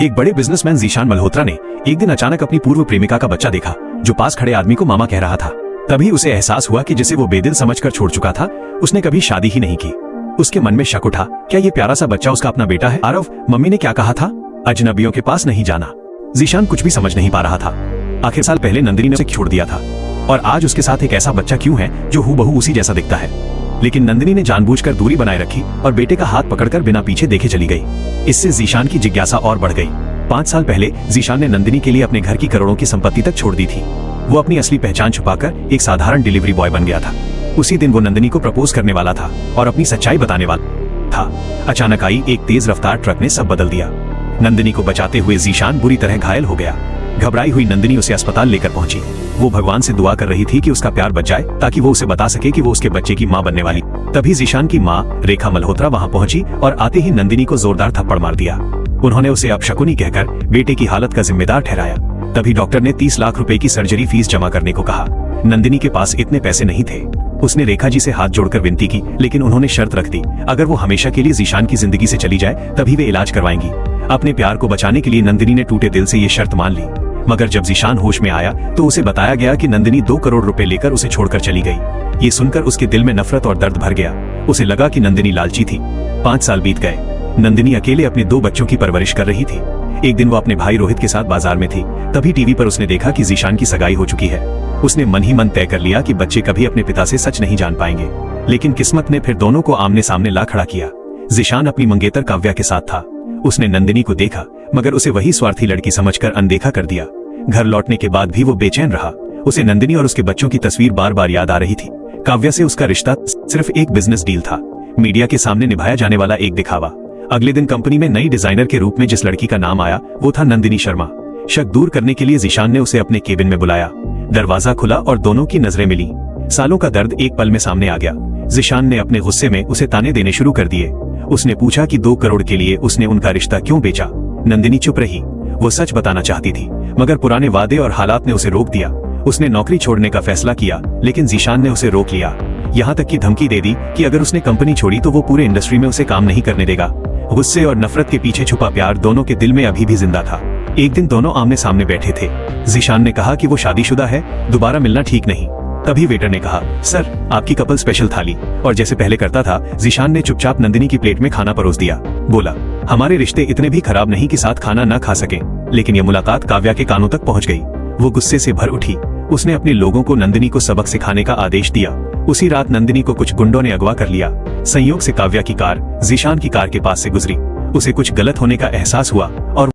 एक बड़े बिजनेसमैन जीशान मल्होत्रा ने एक दिन अचानक अपनी पूर्व प्रेमिका का बच्चा देखा जो पास खड़े आदमी को मामा कह रहा था। तभी उसे एहसास हुआ कि जिसे वो बेदिल समझकर छोड़ चुका था उसने कभी शादी ही नहीं की। उसके मन में शक उठा, क्या ये प्यारा सा बच्चा उसका अपना बेटा है? आरव, मम्मी ने क्या कहा था? अजनबियों के पास नहीं जाना। जीशान कुछ भी समझ नहीं पा रहा था। आखिर साल पहले नंदिनी ने उसे छोड़ दिया था और आज उसके साथ एक ऐसा बच्चा क्यों है जो हूबहू उसी जैसा दिखता है। लेकिन नंदिनी ने जानबूझकर दूरी बनाए रखी और बेटे का हाथ पकड़कर बिना पीछे देखे चली गई। इससे जीशान की जिज्ञासा और बढ़ गई। 5 साल पहले जीशान ने नंदिनी के लिए अपने घर की करोड़ों की संपत्ति तक छोड़ दी थी। वो अपनी असली पहचान छुपाकर एक साधारण डिलीवरी बॉय बन गया था। उसी दिन वो नंदिनी को प्रपोज करने वाला था और अपनी सच्चाई बताने वाला था। अचानक आई एक तेज रफ्तार ट्रक ने सब बदल दिया। नंदिनी को बचाते हुए जीशान बुरी तरह घायल हो गया। घबराई हुई नंदिनी उसे अस्पताल लेकर पहुंची। वो भगवान से दुआ कर रही थी कि उसका प्यार बच जाए ताकि वो उसे बता सके कि वो उसके बच्चे की माँ बनने वाली। तभी जीशान की माँ रेखा मल्होत्रा वहां पहुंची और आते ही नंदिनी को जोरदार थप्पड़ मार दिया। उन्होंने उसे अपशकुनी कहकर बेटे की हालत का जिम्मेदार ठहराया। तभी डॉक्टर ने 30 लाख रुपए की सर्जरी फीस जमा करने को कहा। नंदिनी के पास इतने पैसे नहीं थे। उसने रेखा जी से हाथ जोड़कर विनती की, लेकिन उन्होंने शर्त रख दी, अगर वो हमेशा के लिए जीशान की जिंदगी से चली जाए तभी वे इलाज करवाएंगी। अपने प्यार को बचाने के लिए नंदिनी ने टूटे दिल से ये शर्त मान ली। मगर जब जीशान होश में आया तो उसे बताया गया कि नंदिनी 2 करोड़ रुपए लेकर उसे छोड़कर चली गई। ये सुनकर उसके दिल में नफरत और दर्द भर गया। उसे लगा कि नंदिनी लालची थी। 5 साल बीत गए। नंदिनी अकेले अपने 2 बच्चों की परवरिश कर रही थी। एक दिन वो अपने भाई रोहित के साथ बाजार में थी। तभी टीवी पर उसने देखा कि जीशान की सगाई हो चुकी है। उसने मन ही मन तय कर लिया कि बच्चे कभी अपने पिता से सच नहीं जान पाएंगे। लेकिन किस्मत ने फिर दोनों को आमने सामने ला खड़ा किया। जीशान अपनी मंगेतर काव्या के साथ था। उसने नंदिनी को देखा मगर उसे वही स्वार्थी लड़की समझकर अनदेखा कर दिया। घर लौटने के बाद भी वो बेचैन रहा। उसे नंदिनी और उसके बच्चों की तस्वीर बार बार याद आ रही थी। काव्या से उसका रिश्ता सिर्फ एक बिजनेस डील था, मीडिया के सामने निभाया जाने वाला एक दिखावा। अगले दिन कंपनी में नई डिजाइनर के रूप में जिस लड़की का नाम आया वो था नंदिनी शर्मा। शक दूर करने के लिए जीशान ने उसे अपने केबिन में बुलाया। दरवाजा खुला और दोनों की नजरें मिली। सालों का दर्द एक पल में सामने आ गया। जीशान ने अपने गुस्से में उसे ताने देने शुरू कर दिए। उसने पूछा कि 2 करोड़ के लिए उसने उनका रिश्ता क्यों बेचा। नंदिनी चुप रही। वो सच बताना चाहती थी मगर पुराने वादे और हालात ने उसे रोक दिया। उसने नौकरी छोड़ने का फैसला किया लेकिन जीशान ने उसे रोक लिया। यहाँ तक कि धमकी दे दी कि अगर उसने कंपनी छोड़ी तो वो पूरे इंडस्ट्री में उसे काम नहीं करने देगा। गुस्से और नफरत के पीछे छुपा प्यार दोनों के दिल में अभी भी जिंदा था। एक दिन दोनों आमने सामने बैठे थे। जीशान ने कहा कि वो शादीशुदा है, दोबारा मिलना ठीक नहीं। तभी वेटर ने कहा, सर आपकी कपल स्पेशल थाली। और जैसे पहले करता था जीशान ने चुपचाप नंदिनी की प्लेट में खाना परोस दिया। बोला, हमारे रिश्ते इतने भी खराब नहीं कि साथ खाना न खा सके। लेकिन यह मुलाकात काव्या के कानों तक पहुंच गई। वो गुस्से से भर उठी। उसने अपने लोगों को नंदिनी को सबक सिखाने का आदेश दिया। उसी रात नंदिनी को कुछ गुंडों ने अगवा कर लिया। संयोग से काव्या की कार जीशान की कार के पास से गुजरी। उसे कुछ गलत होने का एहसास हुआ और